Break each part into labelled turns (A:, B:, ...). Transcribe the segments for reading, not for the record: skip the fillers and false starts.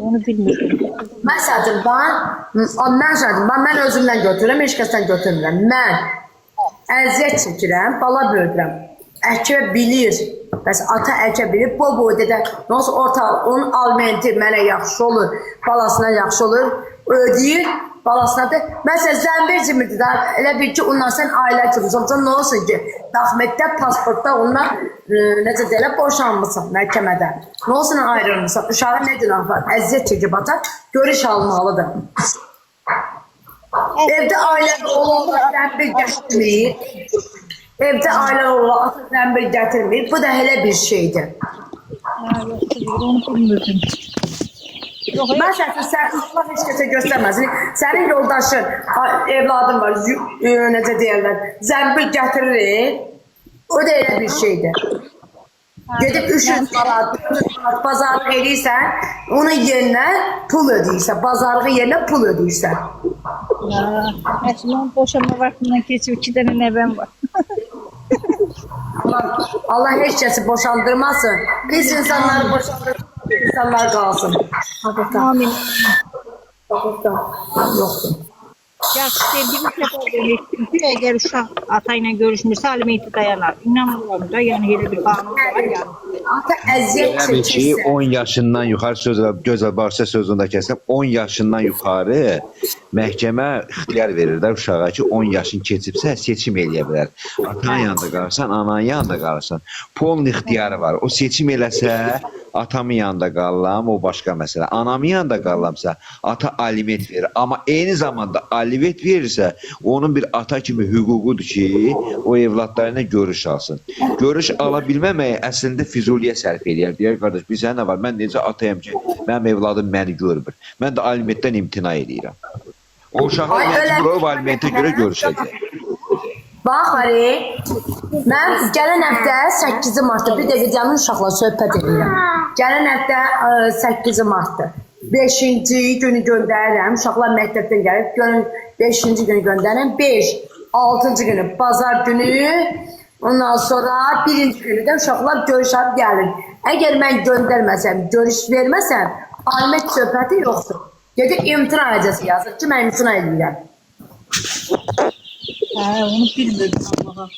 A: Onu bilmirdim.
B: Mən özümdən götürürəm, heç kəsdən götürmürəm. Mən əziyyət çəkirəm, bala böyüdürəm. Əkə bilir, bəs ata əkə bilir, bu boyda da nasıl onun alimenti mənə yaxşı olur, balasına yaxşı olur, ödəyir, balasına da. Məsələn, zəmbir cimridir da, elə bil ki, ondan sən ailə kurursan, nə olsun ki, daxmətdə, pasportda ondan necə deyirlər, boşanmışsan məhkəmədə. Nə olsun ayrılmışsan, uşağı nə günah var, əziyyət çəkib ata, görüş almalıdır. Evdə ailədə olanlar zəmbir gətirməyir. Evdə ailə olanlar ata zəmbir gətirməyir. Bu da elə bir şeydir.
A: Onu bilmirdim.
B: Məsələn, sən Allah heç kəsə göstərməsin. Sənin yoldaşın, evladın var, necə deyirlər, zəmbil gətirir. O da elə bir şeydir. Gedib 300 manat, 400 manat bazarlıq edirsən, onun yerinə pul ödəyirsən. Bazarlığı yerinə pul ödəyirsən.
A: Əslən boşanma vaxtından keçib 2 dənə nəvəm var.
B: Allah heç kəsi boşandırmasın. Pis insanları boşandırmasın. İnsanlar qalsın.
A: Amin.
B: Yoxdur.
A: Yaxşı, bir dəfə demişdim ki, əgər uşaq ata ilə görüşmürsə, alimenti dayanar. İnanmıram da, yəni elə bir qanun var.
B: Ata əziyyət
C: Təbii ki,
B: çəkirsə.
C: 10 yaşından yuxarı gözəl Barsa sözündə kəsəm, 10 yaşından yuxarı məhkəmə ixtiyar verir də uşağa ki, 10 yaşın keçibsə seçim eləyə bilər. Atanın yanında qalırsan, ananın yanında qalırsan. Polun ixtiyarı var. O seçim eləsə, atamın yanında qalıram, o başqa məsələ. Anamın yanında qalıramsa, ata aliment verir. Amma eyni zamanda aliment verirsə, onun bir ata kimi hüququdur ki, o evladlarına görüş alsın. Görüş ala bilməməyə əslində Füzuliyə sərf eləyər. Deyər, qardaş, bir sənə nə var? Mən necə atayım ki, mənim evladım məni görmür. Mən də alimentdən imtina edirəm. O uşağa məcbur alimentə görə görüşəcək.
B: Bax, mən gələn həftə 8 martda, bir dəqiqə canım uşaqla söhbət edirəm. Gələn həftə 8 martdır. 5-ci günü göndərirəm, uşaqlar məktəbdən gəlib, 5-ci günü göndərirəm, 5, 6-cı günü, bazar günü, ondan sonra 1-ci günü də uşaqlar görüşüb gəlir. Əgər mən göndərməsəm, görüş verməsəm, aliment söhbəti yoxdur. Gedib imtina əcəsi yazır ki, mən imtina edirəm.
A: Onu bilmirdim Allah'a.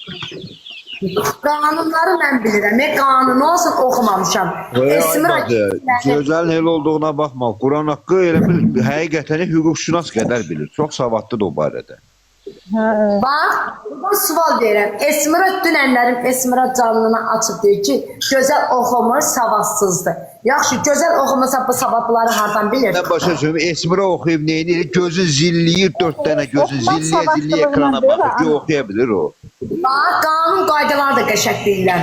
B: Qanunları mən bilirəm. Qanunu olsun oxumamışam.
C: Gözəlin elə olduğuna baxma. Quran haqqı elə bir həqiqətəni hüquqşünas qədər bilir. Çox savadlıdır o barədə.
B: Bax, bu sual verirəm. Esmira dünənlərim Esmira canlını açıb deyir ki, gözəl oxumur, savadsızdır. Yaxşı, gözəl oxumasa bu savadları hardan bilir?
C: Mən başa düşürüm, Esmira oxuyub neyini? Gözün zilliyir, 4 dənə gözün zilliyə ekrana baxır ki, oxuya bilir o.
B: Bax, qanun qaydaları da qəşəng bilirlər.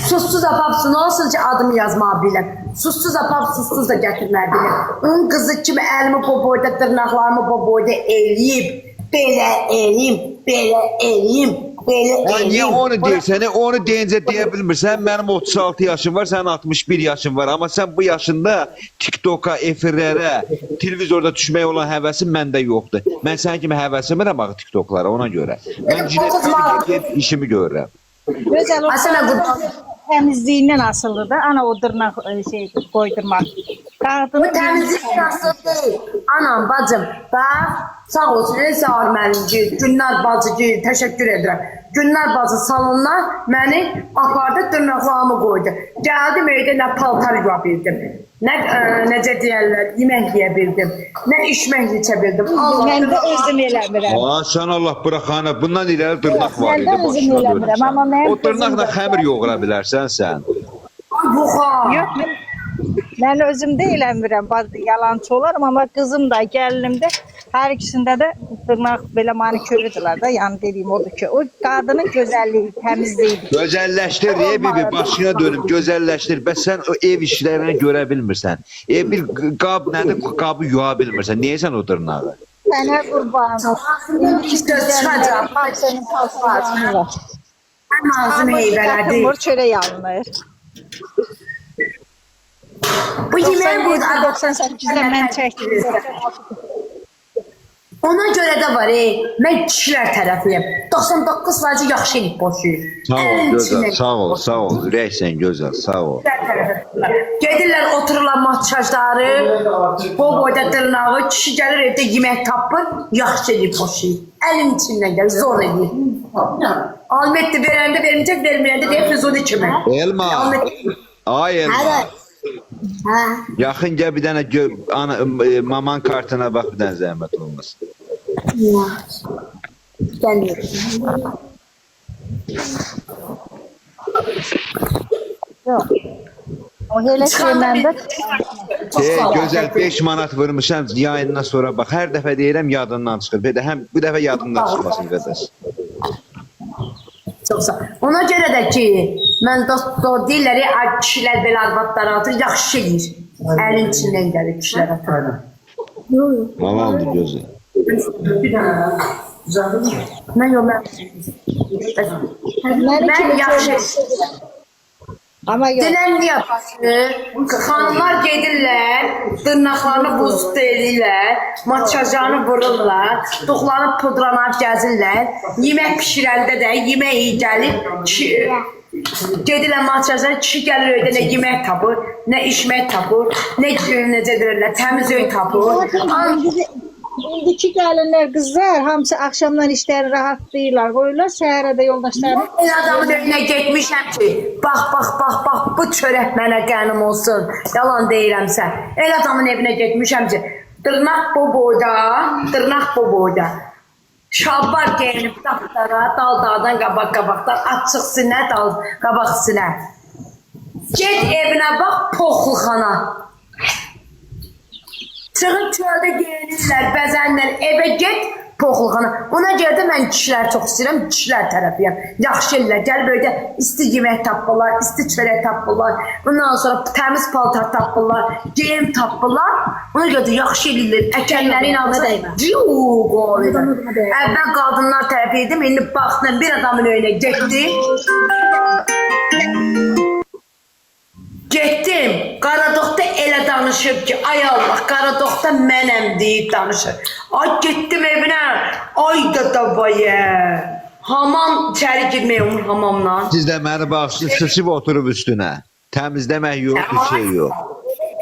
B: Sussuz apapsız, nə olsun ki, adımı yazmağı bilirəm. Sussuz apapsız, sussuz da gətirmək bilirəm. Onun qızı kimi əlimi bu boyda, dırnaqlarımı bu boyda eləyib, belə eləyim, belə eləyim.
C: Niyə onu deyirsən? Onu deyincə deyə bilmirsən. Mənim 36 yaşım var, sənin 61 yaşın var. Amma sən bu yaşında TikToka, efirlərə, televizorda düşmək olan həvəsin məndə yoxdur. Mən sənin kimi həvəsimə bax TikToklara ona görə. Mən işimi görürəm.
A: Gözəl o təmizliyindən asılıdır da. Ana o dırnaq qoydurmaq.
B: Bu təmizlik asılı deyil. Anam, bacım, bax, sağ olsun, Sağır müəllimcik, Günlər bacıcik, təşəkkür edirəm. Günlər bacı salondan məni apardı, dırnaqlarımı qoydu. Gəldim evdə nə paltar yuva bildim, nə necə deyərlər, yemək yeyə bildim, nə içmək içə bildim.
A: Mən də özüm eləmirəm.
C: Sən Allah bıraxana, bundan irəli dırnaq var idi başına. O dırnaqla xəmir yoğura bilərsən sən.
B: Yox,
A: mən özüm də eləmirəm, yalancı olaram, amma qızım da, gəlinim də, hər ikisində də dırnaq belə manikürüdürlər də, yəni dediyim odur ki, o qadının gözəlliyi, təmizliyidir.
C: Gözəlləşdir, bibi, başına dönüb, gözəlləşdir. Bəs sən o ev işlərini görə bilmirsən. Bir qab nədir, qabı yuğa bilmirsən. Niyə sən o dırnağı?
A: Sənə qurban.
B: çıxacaq,
A: Sənin paltarın var.
B: Ən ağzını heyvələdi.
A: Çörək alınır.
B: Bu yeməyi burada
A: 98-də mən çəkdim.
B: Ona görə də var, mən kişilər tərəfiyəm. 99% yaxşı elib boşuyur.
C: Sağ ol, gözəl, sağ ol, ürəksən gözəl, sağ ol.
B: Gedirlər otururlar maçajları, bol boyda dırnağı, kişi gəlir evdə yemək tapır, yaxşı edib boşayır. Əlin içindən gəlir, zor edir. Almetli verəndə verməyəcək, verməyəndə deyib Füzuli kimi.
C: Elma. Ay Elma. Yaxın gəl bir dənə maman kartına bax, bir dənə zəhmət olmasın.
B: Gəlmir.
A: Yox. O elə şeyləndə
C: Gözəl 5 manat vurmuşam, yayından sonra bax, hər dəfə deyirəm yadından çıxır. Bir də həm bu dəfə yadından çıxmasın qardaş.
B: Çox sağ. Ona görə də ki, mən dost deyirlər, kişilər belə arvadlar atır, yaxşı edir. Əlin içindən gəlir kişilər atır.
C: Mamandır gözəl.
B: Mən yox, mən yaxşı.
A: amma yox.
B: Denən nə yapasın? Xanımlar gedirlər, dırnaqlarını buzda eləyirlər, maçajlarını vururlar, duxlanıb pudranıb gəzirlər, yemək pişirəndə də yemək iyi gəlir, gedirlər maçajlar, kişi gəlir öydə nə yemək tapır, nə içmək tapır, necə deyirlər, təmiz öy tapır.
A: İndiki gəlinlər, qızlar, hamısı axşamdan işləri rahatlayırlar, qoyurlar səhərə də yoldaşlarını.
B: El adamın önünə getmişəm ki, bax, bu çörək mənə qənim olsun, yalan deyirəmsə. El adamın evinə getmişəm ki, dırnaq bu boyda, şalvar geyinib daxtara, dal-daldan qabaq-qabaqdan, açıq sinə, qabaq sinə. Get evinə bax, poxluxana. Çıxıb çöldə geyinirlər, bəzənlər, evə get, poxluxana. Ona görə də mən kişilər çox istəyirəm, kişilər tərəfiyəm. Yaxşı ellər, gəl böyüdə isti yemək tapırlar, isti çörək tapırlar. Bundan sonra təmiz paltar tapırlar, geyim tapırlar. Ona görə də yaxşı ellər, əkənlərin altına dəymə. Əvvəl qadınlar tərəfi idim, indi baxdım, bir adamın önünə getdi. Getdim, Qaradoxda elə danışıb ki, ay Allah, Qaradoxda mənəm deyib danışır. Ay getdim evinə, ay da davaya. Hamam içəri girmək olmur hamamdan.
C: Siz də məni bağışlayın, sıçıb oturub üstünə. Təmizləmək yox, bir şey yox.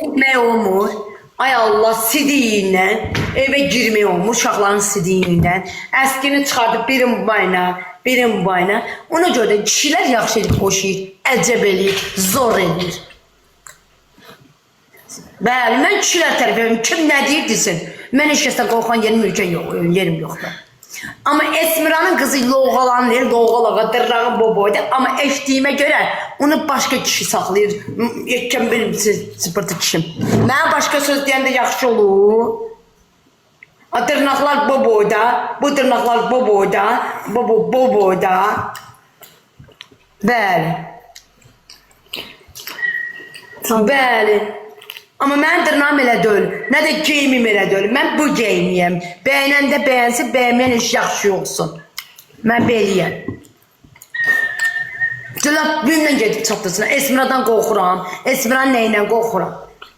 B: Girmək olmur. Ay Allah, sidiyindən evə girmək olmur, uşaqların sidiyindən. Əskini çıxardıb birin bayına. Ona görə də kişilər yaxşı edib boşayır, əcəb eləyir, zor eləyir. Bəli, mən kişilər tərəfiyəm, kim nə deyir desin. Mən heç kəsdən qorxan yerim yoxdur. Amma Esmiranın qızı loğalanır, loğalağa, dırrağı boboydu. Amma eşdiyimə görə onu başqa kişi saxlayır. Yetkən benim sıpırtı kişim. Mənə başqa söz deyəndə yaxşı olur. Dırnaqlar boboyda, bu dırnaqlar boboyda. Bəli. Bəli. Amma mən dırnağım elə deyil, nə də geyimim elə deyil. Mən bu geyimiyəm. Bəyənəndə bəyənsin, bəyənməyən iş yaxşı olsun. Mən beliyəm. Cəlab günlə gedib çatdırsın. Esmiradan qorxuram. Esmiran nəylə qorxuram?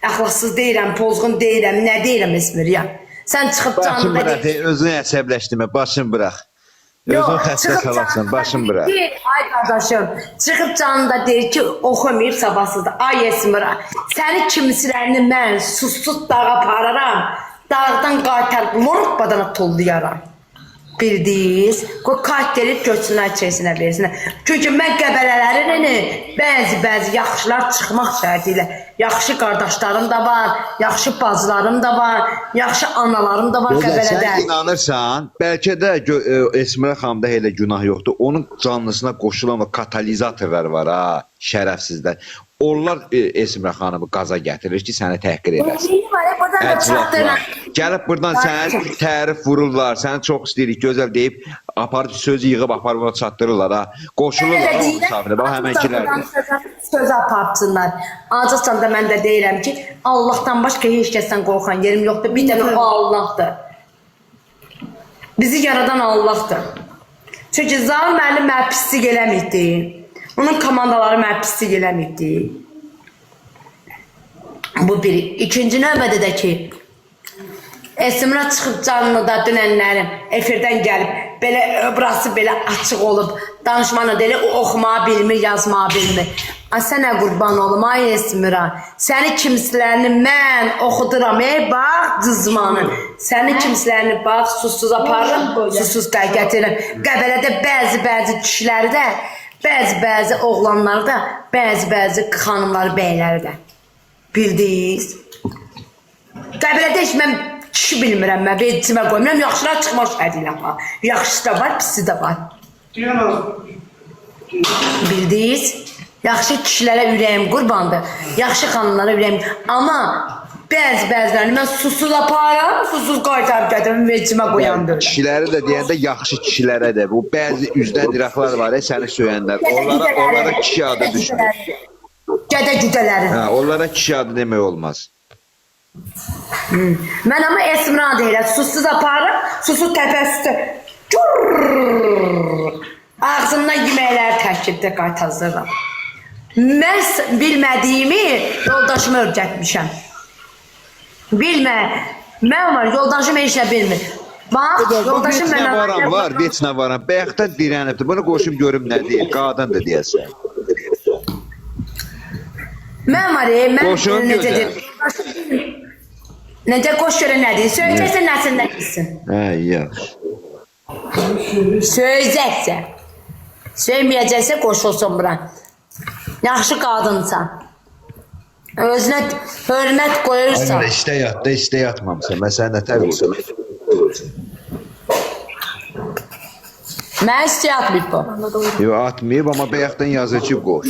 B: Əxlaqsız deyirəm, pozğun deyirəm, nə deyirəm Esmiriya? Sən çıxıb
C: Başım
B: canında
C: bıraq, özünü əsəbləşdirmə, başım bıraq. Özün xəstə salasın, başım bıraq.
B: Ay qardaşım, çıxıb canında deyir ki, oxumayıb sabahsızda. Ay Esmira, səni kimisilərini mən susuz dağa apararam, dağdan qaytar, morq badana tollayaram. Bildiniz, qoy kart gelib göçsünlər içərisinə versinlər. Çünki mən qəbələlərini bəzi yaxşılar çıxmaq şərti ilə. Yaxşı qardaşlarım da var, yaxşı bacılarım da var, yaxşı analarım da var qəbələdə.
C: Sən inanırsan, bəlkə də Esmira xanımda elə günah yoxdur. Onun canlısına qoşulan katalizatorlar var ha, şərəfsizlər. Onlar Esmira xanımı qaza gətirir ki, səni təhqir eləsin. Gəlib buradan sənə tərif vururlar, səni çox istəyirik, gözəl deyib, aparıb sözü yığıb aparıb ona çatdırırlar ha. Qoşulurlar o misafirə, bax həmənkilərdir.
B: Söz apartsınlar. Ancaq da mən də deyirəm ki, Allahdan başqa heç kəsdən qorxan yerim yoxdur, bir dənə o Allahdır. Bizi yaradan Allahdır. Çünki Zaur müəllim mənə pislik eləmirdi. Onun komandaları mənə pislik eləmirdi. Bu biri. İkinci növbədə də ki, Esmira çıxıb canlıda dünənlərim efirdən gəlib, belə burası belə açıq olub, danışmanı deyil, o oxumağı bilmir, yazmağı bilmir. Ay sənə qurban olum, ay Esmira. Səni kimsələrini mən oxuduram, bax cızmanı. Səni kimsələrini bax susuz aparırım, susuz gətirirəm. Qəbələdə bəzi kişiləri də, bəzi oğlanları da, bəzi xanımları, bəyləri də. Bildiniz? Qəbələdə heç mən kişi bilmirəm, mən vecimə qoymuram. Yaxşılar çıxmaq şəhidiylə. Yaxşısı da var, pisi də var. Bildiniz? Yaxşı kişilərə ürəyim qurbandır. Yaxşı xanımlara ürəyim. Amma bəzilərini mən susuz aparam, susuz qaytarıb gətirim, vecimə qoyandır.
C: Kişiləri də deyəndə yaxşı kişilərə də bu bəzi üzdən diraqlar var, səni söyənlər. Onlara kişi adı düşmür.
B: Gədə-güdələri.
C: Hə, onlara kişi adı demək olmaz.
B: Mən amma Esmira deyirəm, susuz aparım, susuz təpəstü. Ağzından yeməkləri tərkibdə qaytazıram. Mən bilmədiyimi yoldaşıma öyrətmişəm. Mən var, yoldaşım heç nə bilmir. Bax, yoldaşım mənə
C: var, veçnə varam. Bayaqdan dirənibdir. Bunu qoşum görüm nə deyir, qadındır deyəsən.
B: Mən var,
C: Qoşun
B: necə
C: gözəl.
B: deyim? Necə qoş görə nə deyir? Söyləyəcəksə nəsində bilsin.
C: Hə, yaxşı.
B: Söyləyəcəksə. Söyməyəcəksə qoşulsun bura. Yaxşı qadınsan. Özünə hörmət qoyursan.
C: Aynen, istə yatmamısan. Mən sənə nətər qoşum?
B: Mən istə yatmayıb bu.
C: Yox, atmayıb, amma bayaqdan yazır ki, qoş.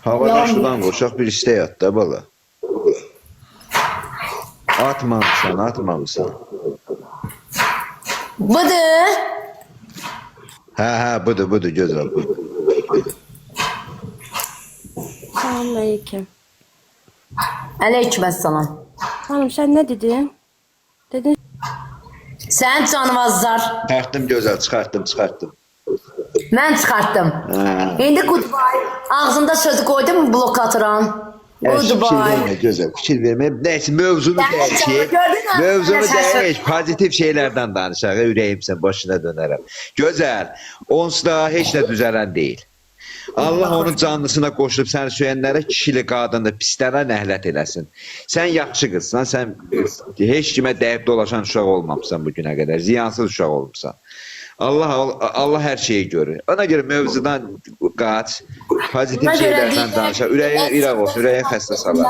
C: Havadan şudan qoşaq, bir istə yat da, bala. Atmamısan.
B: Budur.
C: Hə, budur, gözəl, budur.
D: Selamünaleyküm.
B: Aleykümselam.
D: Hanım sen ne dedin? Dedin
B: Sən canvazlar.
C: Çıxartdım gözəl, çıxartdım.
B: Mən çıxartdım. İndi goodbye. Ağzımda söz qoydum, blok atıram. Goodbye.
C: Gözəl, fikir vermə. Nəysə, mövzunu dəyiş. Pozitiv şeylərdən danışaq. Ürəyimsən, başına dönərəm. Gözəl, onsuz da heç nə düzələn deyil. Allah onun canlısına qoşulub səni söyənlərə kişili qadındır, pislərə nəhlət eləsin. Sən yaxşı qızsan, sən heç kimə dəyib dolaşan uşaq olmamısan bu günə qədər, ziyansız uşaq olmuşsan. Allah hər şeyi görür. Ona görə mövzudan qaç, pozitiv şeylərdən danışaq, ürəyin iraq olsun, ürəyin xəstə salar.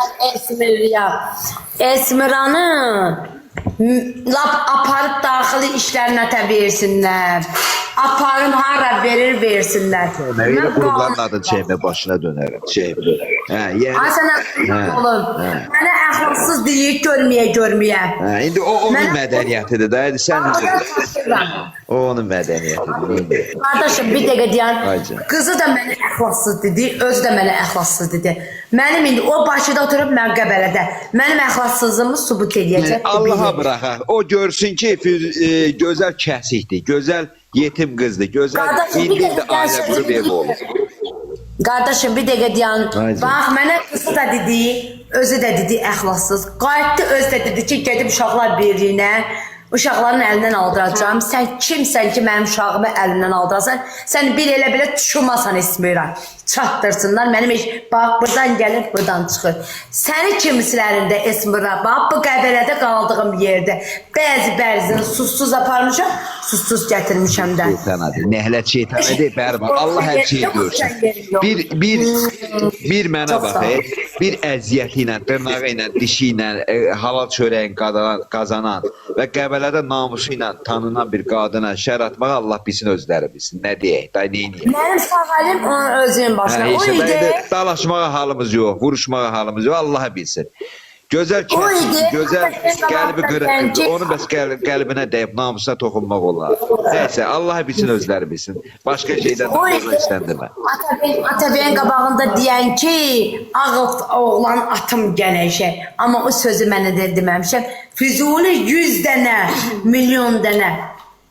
B: Esmiranı lap aparıb daxili işlərinə versinlər. Aparım hara verir versinlər.
C: Elə qurumların adını çəkmə başına dönərəm.
B: Ay sənə olun. Mənə əxlaqsız deyir görməyə.
C: İndi o onun mədəniyyətidir da. Sən o onun mədəniyyətidir.
B: Qardaşım bir dəqiqə deyən, qızı da mənə əxlaqsız dedi, özü də mənə əxlaqsız dedi. Mənim indi o Bakıda oturub mən Qəbələdə. Mənim əxlaqsızlığımı sübut edəcək.
C: Allaha buraxaq. O görsün ki, gözəl kəsikdir, gözəl yetim qızdır, gözəl indi də ailə qurub ev olur.
B: Qardaşım bir dəqiqə deyən, bax mənə qızı da dedi, özü də dedi əxlaqsız. Qayıtdı özü də dedi ki, gedib uşaqlar birliyinə, uşaqların əlindən aldıracağım. Sən kimsən ki, mənim uşağımı əlindən aldırasan? Sən bir elə belə düşürməsən Esmira. Çatdırsınlar. Mənim bax, buradan gəlir, buradan çıxır. Səni kimslərində Esmira, bax, bu Qəbələdə qaldığım yerdə bəzini susuz aparmışam, susuz gətirmişəm də.
C: Nəhlət şeytanədir, bərbar. Allah hər şeyi görsün. Bir mənə bax, bir əziyyəti ilə, dırnağı ilə, dişi ilə, halal çörəyin qazanan və Qəbələdə namusu ilə tanınan bir qadına şər atmaq Allah bilsin, özləri bilsin. Nə deyək, da neyini?
B: Mənim sağ əlim onun özünün başına. O idi.
C: Dalaşmağa halımız yox, vuruşmağa halımız yox, Allah bilsin. Gözəl kəsin, gözəl qəlbi qırıq, onu bəs qəlbinə dəyib, namusuna toxunmaq olar. Nəysə, Allah bilsin, özləri bilsin. Başqa şeydən istəndirmə.
B: Atabəyin qabağında deyən ki, ağıl oğlan atım gələcək. Amma o sözü mənə də deməmişəm. Füzuli 100 dənə, milyon dənə.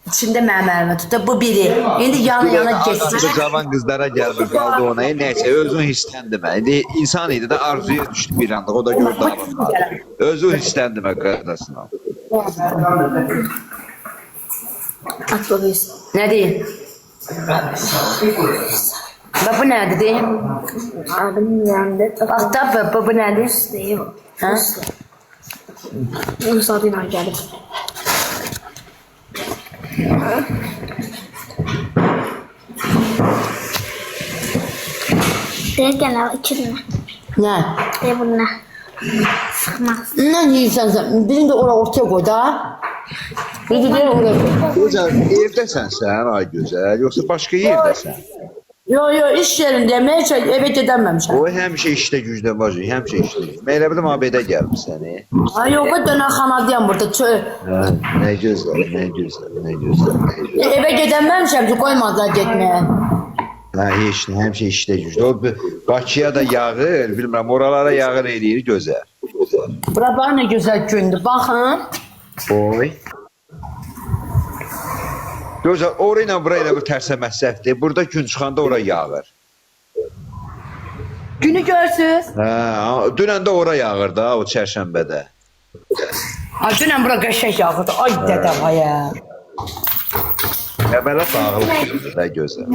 B: İçində mənim əlimə tutdu. Bu biri. İndi yana geçsin.
C: Bu cavan qızlara gəlmir, qaldı ona. Nəysə, özün hisləndimə. İndi insan idi də arzuya düşdü bir anda. O da gördü alınmadı. Özün hisləndimə qardaşına.
B: Nə deyim? Və bu nədir deyim?
E: Adım yandı.
B: Bax da bu nədir?
E: Değil.
B: Hə?
E: Rus adıyla gelip. De gel al içine.
B: Nə?
E: De bununla. Sıkmaz.
B: Nə yeyirsən sən? Birini də ora ortaya qoy da. Birini də oraya qoy.
C: Gözəl, evdəsən sən, ay gözəl, yoxsa başqa yerdəsən?
B: Yo, iş yerindəyəm. Heç evə gedəməmişəm.
C: O həmişə işdə gücdə var, həmişə işdə. Mən elə bildim abedə gəlmisən.
B: Ay yox, dönərxanadayam burada.
C: Hə, nə gözəl, nə gözəl, nə gözəl.
B: Evə gedəməmişəm ki, qoymadılar getməyə.
C: Hə, heç nə, həmişə işdə gücdə. O Bakıya da yağır, bilmirəm, oralara yağır eləyir, gözəl.
B: Bura bax nə gözəl gündür. Baxın.
C: Oy. Gözəl, ora ilə bura ilə bu tərsə məsəfdir. Burada gün çıxanda ora yağır.
B: Günü görsüz.
C: Hə, dünən də ora yağır da, o çərşənbədə.
B: Ay dünən bura qəşəng yağırdı. Ay dədə vaya.
C: Əvvələ dağılıb da gözəl.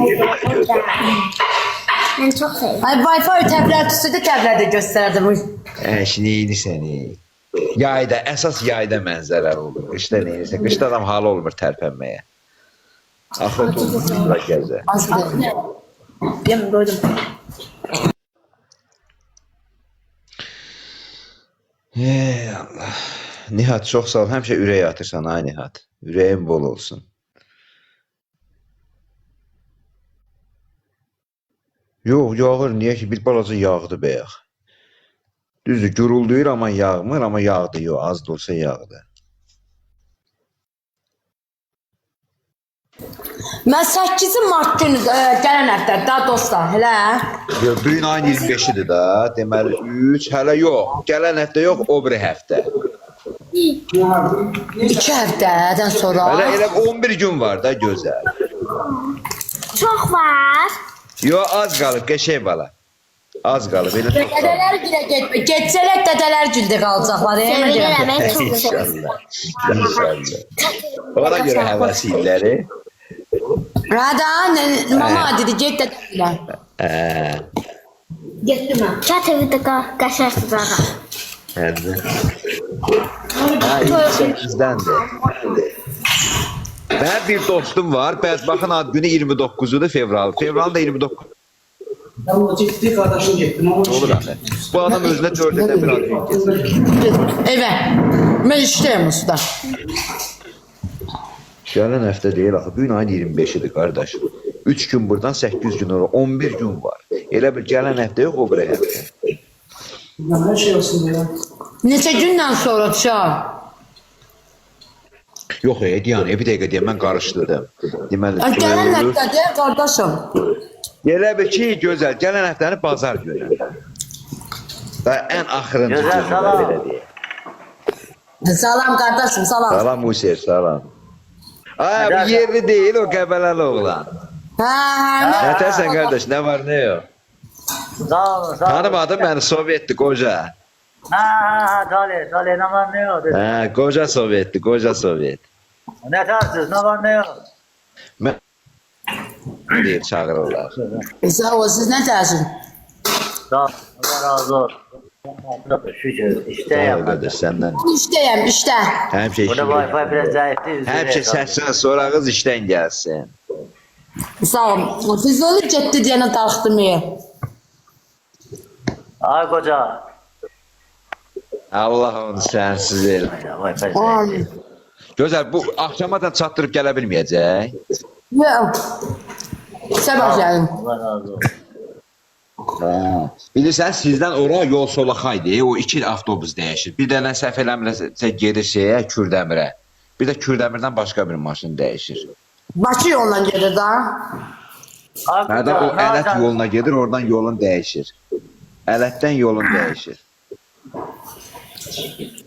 E: Ben çok seviyorum.
B: Ay Wi-Fi təblər tutsaydı təblər də göstərdim.
C: Neyini səni? Yayda, əsas yayda mənzərə olur. Qışda neyirsə, qışda adam halı olmur tərpənməyə. Afət olmur, bura gəzə.
B: Az da. Yemin doydum.
C: Ey Allah. Nihat, çox sağ ol. Həmişə ürək atırsan, ay Nihat. Ürəyin bol olsun. Yox, yağır. Niyə ki? Bir balaca yağdı bəyək. Düzdür, gurulduyur, amma yağmır, amma yağdı. Yox, az da olsa yağdı.
B: Mən 8 Mart günü gələn həftə da dostlar, elə?
C: Yox, bu gün ayın 25-idir da. Deməli 3, hələ yox. Gələn həftə yox, o biri həftə.
B: 2 həftədən sonra.
C: Elə 11 gün var da, gözəl.
E: Çok var.
C: Yox, az qalıb, qəşəng bala. Az qalıb, elə çox qalıb.
B: Dədələr gilə getmə. Getsələr dədələr gildə qalacaqlar.
E: Seviyorum. Ben çok seviyorum.
C: İnşallah. İnşallah. Ona görə həvəs illəri.
B: Rada, mama dedi, get dədələr. Getdim mən.
E: Çat evi de kaşarsız adam.
C: Hədə. Ha, 28-dəndir. Mənim bir dostum var, bədbaxın ad günü 29-udur fevral. Fevralın da 29.
F: Ben o ciddi kardeşim gittim ama
C: Olur hani. Bu adam özünə 4-də bir ad gün keçir.
B: Evə. Mən işləyəm usta.
C: Gələn həftə deyil axı, bu gün ayın 25-idir qardaş. 3 gün buradan 8 gün ora, 11 gün var. Elə bir gələn həftə yox, o biri həftə.
F: her şey olsun ya.
B: Neçə gündən sonra çıxar?
C: Yox, Diyan, bir dəqiqə deyəm, mən qarışdırdım. Deməli,
B: Gələn həftədir, qardaşım.
C: Elə bir ki, gözəl, gələn həftəni bazar günü. Da ən axırıncı
G: Gözəl, salam.
C: belə deyək.
B: Salam qardaşım, salam.
C: Salam Musa, salam. Ay, bu yerli deyil, o Qəbələli oğlan.
B: Hə,
C: Nətərsən qardaş, nə var, nə yox?
G: Sağ olun, sağ olun.
C: Tanımadın məni, Sovetli, qoca.
G: Talih, ne var ne yok dedi.
C: Hə, qoca Sovetli, qoca Sovet.
G: Ne tarsız, ne var ne yok.
C: Mən deyir, çağırırlar.
B: sağ ol, siz nə tərsin?
G: Sağ ol, Allah razı olsun. Şükür, işte
C: Sağ ol
G: yapmadı.
C: qardaş, səndən.
B: İşdəyəm, işdə.
C: Həmişə
G: Burada
C: işin.
G: Wi-Fi biraz zayıftı.
C: Həmişə səsdən sonra qız işdən gəlsin.
B: Sağ ol. Siz olur getdi deyənə darıxdırmıyor.
G: Ay koca.
C: Allah onu sənsiz el.
G: Wi-Fi zayıftı.
B: Amin.
C: Gözəl, bu axşamadan çatdırıb gələ bilməyəcək.
B: Yox. Səbəb gəlim.
G: Allah razı olsun.
C: Hə. Bilirsən, sizdən ora yol solaxaydı, o 2 avtobus dəyişir. Bir dənə səhv eləmirsə gedir şeyə, Kürdəmirə. Bir də Kürdəmirdən başqa bir maşın dəyişir.
B: Bakı yolla gedir da.
G: Ay
C: Hə də o Ələt yoluna gedir, oradan yolun dəyişir. Ələtdən yolun dəyişir.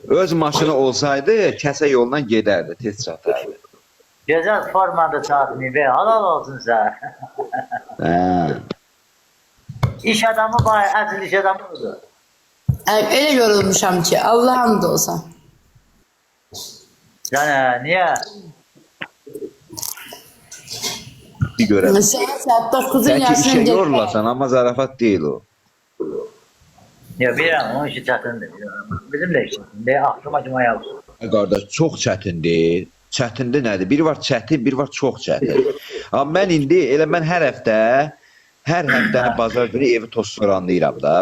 C: Öz maşını olsaydı, kəsə yoldan gedərdi, tez çatardı.
G: Güzel formanda çarpmayı be, halal olsun sen.
C: Hə.
G: İş adamı var, acil iş adamı oldu.
B: Elə yorulmuşam ki, Allah'ım da olsa.
G: Yani niye?
C: Bir görəm.
B: Saat 9'un
C: Bəlkə
B: yaşına
C: işə
B: geldi.
C: yorulasan, amma zarafat deyil o.
G: Ya bilirəm, onun işi çətindir. Bizim də işi çətindir. Axşama kimi ayaq.
C: Qardaş, çox çətindir. Çətindir nədir? Biri var çətin, biri var çox çətin. Amma mən indi mən hər həftəni bazar günü evi toz soranlayıram da.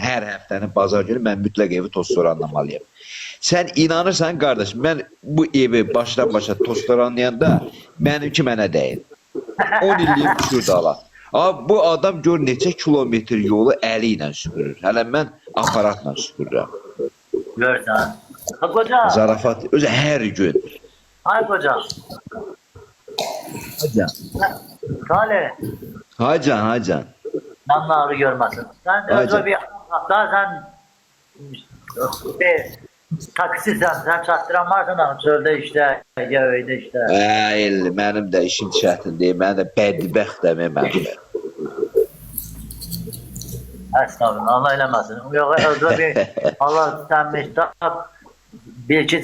C: Hər həftəni bazar günü mən mütləq evi toz soranlamalıyam. Sən inanırsan qardaş, mən bu evi başdan başa toz soranlayanda mənimki mənə deyil. 10 illiyim düşür dala. Bu adam gör neçə kilometr yolu əli ilə süpürür. Hələ mən aparatla süpürürəm.
G: Görsən. Ha qoca.
C: Zarafat, özü hər gün.
G: Ay qoca.
C: Hacan.
G: Salih.
C: Hacan.
G: Nanları görməsin. Sən
C: Ay
G: özü
C: can.
G: bir hatta sən taksisən, sən çatdıran varsan da çöldə işlə, ya öydə işlə.
C: Mənim də işim çətindir. Mən də bədbəxtəm mən.
G: Estağfurullah, Allah eləməsin. Yox, özü bir Allah sən bir iki